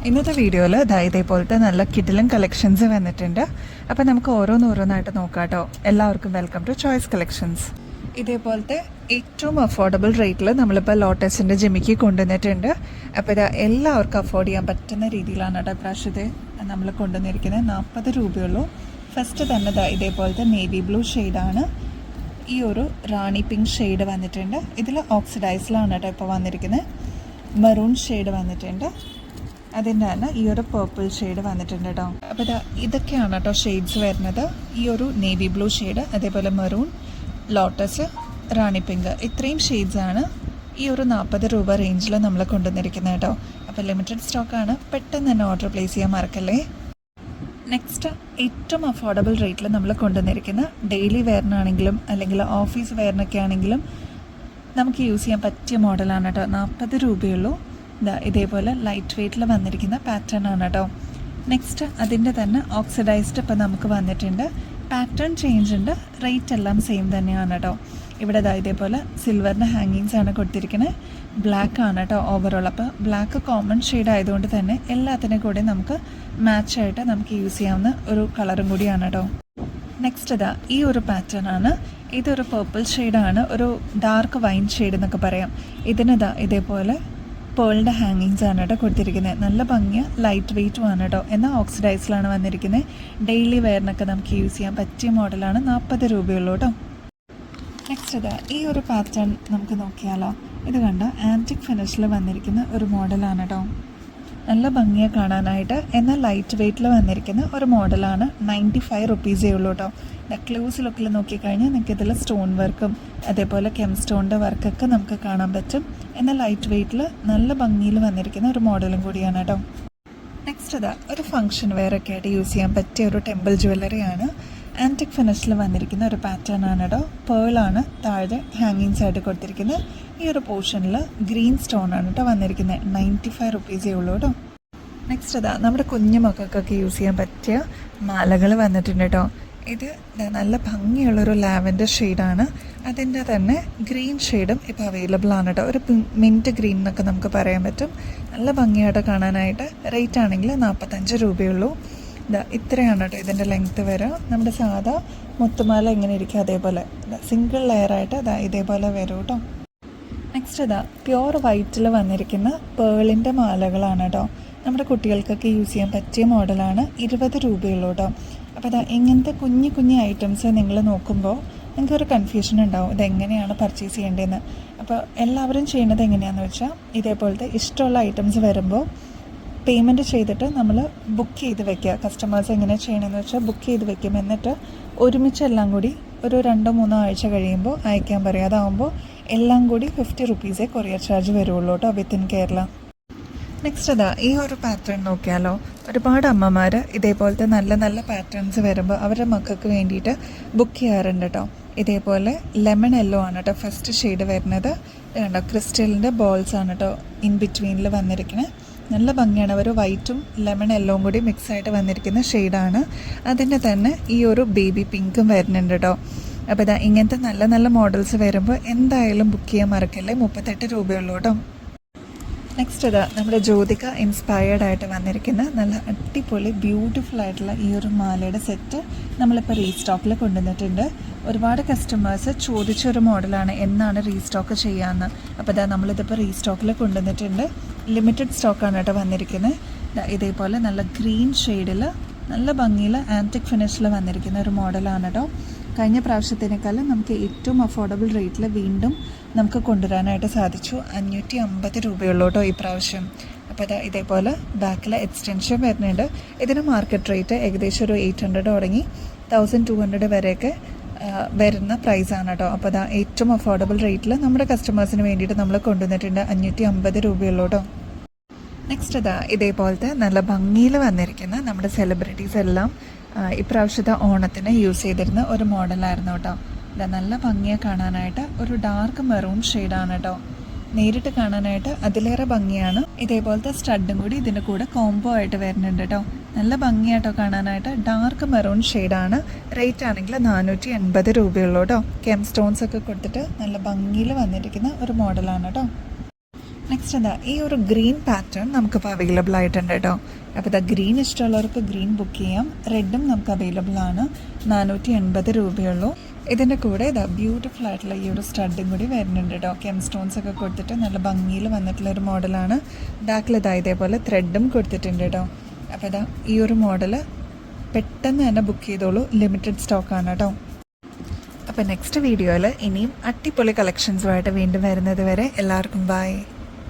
ഇന്നത്തെ വീഡിയോയിൽ ഇതേപോലത്തെ നല്ല കിടിലൻ കളക്ഷൻസ് വന്നിട്ടുണ്ട്. അപ്പോൾ നമുക്ക് ഓരോന്നോരോന്നായിട്ട് നോക്കാം കേട്ടോ. എല്ലാവർക്കും വെൽക്കം ടു ചോയ്സ് കളക്ഷൻസ്. ഇതേപോലത്തെ ഏറ്റവും അഫോർഡബിൾ റേറ്റിൽ നമ്മളിപ്പോൾ ലോട്ടസിൻ്റെ ജിമ്മിക്ക് കൊണ്ടുവന്നിട്ടുണ്ട്. അപ്പോൾ ഇത് എല്ലാവർക്കും അഫോർഡ് ചെയ്യാൻ പറ്റുന്ന രീതിയിലാണ് കേട്ടോ പ്രാവശ്യത്തെ നമ്മൾ കൊണ്ടുവന്നിരിക്കുന്നത്. 40 രൂപയുള്ളൂ. ഫസ്റ്റ് തന്നെ ഇതേപോലത്തെ നേവി ബ്ലൂ ഷെയ്ഡാണ്. ഈ ഒരു റാണി പിങ്ക് ഷെയ്ഡ് വന്നിട്ടുണ്ട്. ഇതിൽ ഓക്സിഡൈസിലാണ് കേട്ടോ ഇപ്പോൾ വന്നിരിക്കുന്നത്. മെറൂൺ ഷെയ്ഡ് വന്നിട്ടുണ്ട്. അതിൻ്റെ തന്നെ ഈ ഒരു പേർപ്പിൾ ഷെയ്ഡ് വന്നിട്ടുണ്ട് കേട്ടോ. അപ്പോൾ ഇതൊക്കെയാണ് കേട്ടോ ഷെയ്ഡ്സ് വരുന്നത്. ഈ ഒരു നേവി ബ്ലൂ ഷെയ്ഡ്, അതേപോലെ മെറൂൺ, ലോട്ടസ്, റാണി പിങ്ക്, ഇത്രയും ഷെയ്ഡ്സാണ് ഈ ഒരു 40 രൂപ റേഞ്ചിൽ നമ്മൾ കൊണ്ടുവന്നിരിക്കുന്നത് കേട്ടോ. അപ്പോൾ ലിമിറ്റഡ് സ്റ്റോക്കാണ്, പെട്ടെന്ന് തന്നെ ഓർഡർ പ്ലേസ് ചെയ്യാൻ മറക്കല്ലേ. നെക്സ്റ്റ് ഏറ്റവും അഫോർഡബിൾ റേറ്റിൽ നമ്മൾ കൊണ്ടുവന്നിരിക്കുന്ന ഡെയിലി വെയറിനാണെങ്കിലും അല്ലെങ്കിൽ ഓഫീസ് വെയറിനൊക്കെ ആണെങ്കിലും നമുക്ക് യൂസ് ചെയ്യാൻ പറ്റിയ മോഡലാണ് കേട്ടോ. 40 രൂപയുള്ളൂ. ഇതേപോലെ ലൈറ്റ് വെയ്റ്റിൽ വന്നിരിക്കുന്ന പാറ്റേൺ ആണ് കേട്ടോ. നെക്സ്റ്റ് അതിൻ്റെ തന്നെ ഓക്സിഡൈസ്ഡ് ഇപ്പം നമുക്ക് വന്നിട്ടുണ്ട്. പാറ്റേൺ ചേഞ്ച് ഉണ്ട്, റേറ്റ് എല്ലാം സെയിം തന്നെയാണ് കേട്ടോ. ഇവിടെ ഇതേപോലെ സിൽവറിൻ്റെ ഹാങ്ങിങ്സ് ആണ് കൊടുത്തിരിക്കുന്നത്. ബ്ലാക്ക് ആണ് കേട്ടോ ഓവറോൾ. അപ്പോൾ ബ്ലാക്ക് കോമൺ ഷെയ്ഡ് ആയതുകൊണ്ട് തന്നെ എല്ലാത്തിനും കൂടി നമുക്ക് മാച്ചായിട്ട് നമുക്ക് യൂസ് ചെയ്യാവുന്ന ഒരു കളറും കൂടിയാണ് കേട്ടോ. നെക്സ്റ്റ് ഈ ഒരു പാറ്റേൺ ആണ്. ഇതൊരു പേർപ്പിൾ ഷെയ്ഡാണ്, ഒരു ഡാർക്ക് വൈൻ ഷെയ്ഡ് എന്നൊക്കെ പറയാം. ഇതിന് ഇതേപോലെ പേളിൻ്റെ ഹാങ്ങിങ്സ് ആണ് കേട്ടോ കൊടുത്തിരിക്കുന്നത്. നല്ല ഭംഗിയ, ലൈറ്റ് വെയ്റ്റും ആണ് കേട്ടോ. എന്നാൽ ഓക്സിഡൈസിലാണ് വന്നിരിക്കുന്നത്. ഡെയിലി വെയറിനൊക്കെ നമുക്ക് യൂസ് ചെയ്യാൻ പറ്റിയ മോഡലാണ്. 40 രൂപയുള്ളൂ കേട്ടോ. നെക്സ്റ്റ് ഈ ഒരു പാറ്റേൺ നമുക്ക് നോക്കിയാലോ. ഇത് കണ്ടോ, ആൻറ്റിക് ഫിനിഷിൽ വന്നിരിക്കുന്ന ഒരു മോഡലാണ് കേട്ടോ. നല്ല ഭംഗിയെ കാണാനായിട്ട്, എന്നാൽ ലൈറ്റ് വെയ്റ്റിൽ വന്നിരിക്കുന്ന ഒരു മോഡലാണ്. 95 റുപ്പീസേ ഉള്ളൂ കേട്ടോ. ക്ലൂസ് ലുക്കിൽ നോക്കിക്കഴിഞ്ഞാൽ നിങ്ങൾക്ക് ഇതിൽ സ്റ്റോൺ വർക്കും അതേപോലെ കെം സ്റ്റോണിൻ്റെ വർക്കൊക്കെ നമുക്ക് കാണാൻ പറ്റും. എന്നാൽ ലൈറ്റ് വെയ്റ്റിൽ നല്ല ഭംഗിയിൽ വന്നിരിക്കുന്ന ഒരു മോഡലും കൂടിയാണ് കേട്ടോ. നെക്സ്റ്റ് ഒരു ഫംഗ്ഷൻ വെയറൊക്കെ ആയിട്ട് യൂസ് ചെയ്യാൻ പറ്റിയ ഒരു ടെമ്പിൾ ജ്വല്ലറിയാണ്. ആൻറ്റിക് ഫിനിഷിൽ വന്നിരിക്കുന്ന ഒരു പാറ്റേൺ ആണ് കേട്ടോ. പേളാണ് താഴെ ഹാങ്ങിങ്സ് ആയിട്ട് കൊടുത്തിരിക്കുന്നത്. ഈ ഒരു പോർഷനിൽ ഗ്രീൻ സ്റ്റോൺ ആണ് കേട്ടോ വന്നിരിക്കുന്നത്. 95 റുപ്പീസേ ഉള്ളൂ കേട്ടോ. നെക്സ്റ്റ് നമ്മുടെ കുഞ്ഞു മക്കൾക്കൊക്കെ യൂസ് ചെയ്യാൻ പറ്റിയ മാലകൾ വന്നിട്ടുണ്ട് കേട്ടോ. ഇത് നല്ല ഭംഗിയുള്ളൊരു ലാവൻഡർ ഷെയ്ഡാണ്. അതിൻ്റെ തന്നെ ഗ്രീൻ ഷെയ്ഡും ഇപ്പോൾ അവൈലബിൾ ആണ് കേട്ടോ. ഒരു മിൻറ്റ് ഗ്രീൻ എന്നൊക്കെ നമുക്ക് പറയാൻ പറ്റും. നല്ല ഭംഗിയായിട്ട് കാണാനായിട്ട്. റേറ്റ് ആണെങ്കിൽ 45 രൂപയുള്ളൂ. ഇത്രയാണ് കേട്ടോ ഇതിൻ്റെ ലെങ്ത്ത് വരെ. നമ്മുടെ സാധാ മുത്തുമാല എങ്ങനെ ഇരിക്കും അതേപോലെ സിംഗിൾ ലെയറായിട്ട് ഇതേപോലെ വരും കേട്ടോ. നെക്സ്റ്റ് പ്യുവർ വൈറ്റിൽ വന്നിരിക്കുന്ന പേളിൻ്റെ മാലകളാണ് കേട്ടോ. നമ്മുടെ കുട്ടികൾക്കൊക്കെ യൂസ് ചെയ്യാൻ പറ്റിയ മോഡലാണ്. 20 രൂപയുള്ളൂ കേട്ടോ. അപ്പോൾ ഇങ്ങനത്തെ കുഞ്ഞു കുഞ്ഞു ഐറ്റംസ് നിങ്ങൾ നോക്കുമ്പോൾ നിങ്ങൾക്കൊരു കൺഫ്യൂഷൻ ഉണ്ടാവും, ഇതെങ്ങനെയാണ് പർച്ചേസ് ചെയ്യേണ്ടതെന്ന്. അപ്പോൾ എല്ലാവരും ചെയ്യുന്നത് എങ്ങനെയാണെന്ന് വെച്ചാൽ ഇതേപോലത്തെ ഇഷ്ടമുള്ള ഐറ്റംസ് വരുമ്പോൾ പേയ്മെൻറ്റ് ചെയ്തിട്ട് നമ്മൾ ബുക്ക് ചെയ്ത് വെക്കുക. കസ്റ്റമേഴ്സ് എങ്ങനെ ചെയ്യണമെന്ന് വെച്ചാൽ ബുക്ക് ചെയ്ത് വെക്കും. എന്നിട്ട് ഒരുമിച്ച് എല്ലാം കൂടി ഒരു 2-3 ആഴ്ച കഴിയുമ്പോൾ അയക്കാൻ പറയും. അതാകുമ്പോൾ എല്ലാം കൂടി 50 റുപ്പീസേ കൊറിയർ ചാർജ് വരുള്ളൂ കേട്ടോ, വിത്തിൻ കേരള. നെക്സ്റ്റ് ഈ ഒരു പാറ്റേൺ നോക്കിയാലോ. ഒരുപാട് അമ്മമാർ ഇതേപോലത്തെ നല്ല നല്ല പാറ്റേൺസ് വരുമ്പോൾ അവരുടെ മക്കൾക്ക് വേണ്ടിയിട്ട് ബുക്ക് ചെയ്യാറുണ്ട് കേട്ടോ. ഇതേപോലെ ലെമൺ യെല്ലോ ആണ് കേട്ടോ ഫസ്റ്റ് ഷെയ്ഡ് വരുന്നത്. കണ്ടോ, ക്രിസ്റ്റലിൻ്റെ ബോൾസ് ആണ് കേട്ടോ ഇൻ ബിറ്റ്വീനിൽ വന്നിരിക്കുന്നത്. നല്ല ഭംഗിയാണ്. ഒരു വൈറ്റും ലെമൺ യെല്ലോവും കൂടി മിക്സ് ആയിട്ട് വന്നിരിക്കുന്ന ഷെയ്ഡാണ്. അതിൻ്റെ തന്നെ ഈ ഒരു ബേബി പിങ്കും വരുന്നുണ്ട് കേട്ടോ. അപ്പോൾ ഇങ്ങനത്തെ നല്ല നല്ല മോഡൽസ് വരുമ്പോൾ എന്തായാലും ബുക്ക് ചെയ്യാൻ മറക്കല്ലേ. 38 രൂപയുള്ളൂ കേട്ടോ. നെക്സ്റ്റ് നമ്മുടെ ജ്യോതിക ഇൻസ്പയർഡ് ആയിട്ട് വന്നിരിക്കുന്ന നല്ല അടിപൊളി ബ്യൂട്ടിഫുൾ ആയിട്ടുള്ള ഈ ഒരു മാലയുടെ സെറ്റ് നമ്മളിപ്പോൾ റീസ്റ്റോക്കിൽ കൊണ്ടുവന്നിട്ടുണ്ട്. ഒരുപാട് കസ്റ്റമേഴ്സ് ചോദിച്ചൊരു മോഡലാണ് എന്നാണ് റീസ്റ്റോക്ക് ചെയ്യാമെന്ന്. അപ്പോൾ നമ്മളിതിപ്പോൾ റീസ്റ്റോക്കിൽ കൊണ്ടുവന്നിട്ടുണ്ട്. ലിമിറ്റഡ് സ്റ്റോക്കാണ് കേട്ടോ വന്നിരിക്കുന്നത്. ഇതേപോലെ നല്ല ഗ്രീൻ ഷെയ്ഡിൽ നല്ല ഭംഗിയിൽ ആൻറ്റിക് ഫിനിഷിൽ വന്നിരിക്കുന്ന ഒരു മോഡലാണ് കേട്ടോ. കഴിഞ്ഞ പ്രാവശ്യത്തിനേക്കാളും നമുക്ക് ഏറ്റവും അഫോർഡബിൾ റേറ്റിൽ വീണ്ടും നമുക്ക് കൊണ്ടുവരാനായിട്ട് സാധിച്ചു. 550 രൂപയുള്ളൂ കേട്ടോ ഈ പ്രാവശ്യം. അപ്പോൾ ഇതേപോലെ ബാക്കിൽ എക്സ്റ്റൻഷൻ വരുന്നുണ്ട്. ഇതിന് മാർക്കറ്റ് റേറ്റ് ഏകദേശം ഒരു 800 തുടങ്ങി 1200 വരെയൊക്കെ വരുന്ന പ്രൈസാണ് കേട്ടോ. അപ്പോൾ ഏറ്റവും അഫോർഡബിൾ റേറ്റിൽ നമ്മുടെ കസ്റ്റമേഴ്സിന് വേണ്ടിയിട്ട് നമ്മൾ കൊണ്ടുവന്നിട്ടുണ്ട്. 550 രൂപയുള്ളൂ കേട്ടോ. നെക്സ്റ്റ് ഇതേപോലത്തെ നല്ല ഭംഗിയിൽ വന്നിരിക്കുന്ന നമ്മുടെ സെലിബ്രിറ്റീസ് എല്ലാം ഇപ്രാവശ്യത്തെ ഓണത്തിന് യൂസ് ചെയ്തിരുന്ന ഒരു മോഡലായിരുന്നു കേട്ടോ. നല്ല ഭംഗിയെ കാണാനായിട്ട് ഒരു ഡാർക്ക് മെറൂൺ ഷെയ്ഡാണ് കേട്ടോ. നേരിട്ട് കാണാനായിട്ട് അതിലേറെ ഭംഗിയാണ്. ഇതേപോലത്തെ സ്റ്റഡും കൂടി ഇതിൻ്റെ കൂടെ കോംബോ ആയിട്ട് വരുന്നുണ്ട് കേട്ടോ. നല്ല ഭംഗിയായിട്ടോ കാണാനായിട്ട്. ഡാർക്ക് മെറൂൺ ഷെയ്ഡാണ്. റേറ്റ് ആണെങ്കിൽ 480 രൂപയുള്ളൂ കേട്ടോ. കെം സ്റ്റോൺസ് ഒക്കെ കൊടുത്തിട്ട് നല്ല ഭംഗിയിൽ വന്നിരിക്കുന്ന ഒരു മോഡലാണ് കേട്ടോ. നെക്സ്റ്റ് എന്താ ഈ ഒരു ഗ്രീൻ പാറ്റേൺ നമുക്കിപ്പോൾ അവൈലബിൾ ആയിട്ടുണ്ട് കേട്ടോ. അപ്പോൾ ഇതാ ഗ്രീൻ ഇഷ്ടമുള്ളവർക്ക് ഗ്രീൻ ബുക്ക് ചെയ്യാം. റെഡും നമുക്ക് അവൈലബിൾ ആണ്. 480 രൂപയുള്ളൂ. ഇതിൻ്റെ കൂടെ ഇതാ ബ്യൂട്ടിഫുൾ ആയിട്ടുള്ള ഈ ഒരു സ്റ്റഡും കൂടി വരുന്നുണ്ട് കേട്ടോ. കെം സ്റ്റോൺസ് ഒക്കെ കൊടുത്തിട്ട് നല്ല ഭംഗിയിൽ വന്നിട്ടുള്ളൊരു മോഡലാണ്. ബാക്കിൽ ഇതാ ഇതേപോലെ ത്രെഡും കൊടുത്തിട്ടുണ്ട് കേട്ടോ. അപ്പോൾ ഇതാ ഈ ഒരു മോഡൽ പെട്ടെന്ന് തന്നെ ബുക്ക് ചെയ്തോളൂ. ലിമിറ്റഡ് സ്റ്റോക്കാണ് കേട്ടോ. അപ്പോൾ നെക്സ്റ്റ് വീഡിയോയിൽ ഇനിയും അടിപൊളി കളക്ഷൻസുമായിട്ട് വീണ്ടും വരുന്നത് വരെ എല്ലാവർക്കും ബൈ.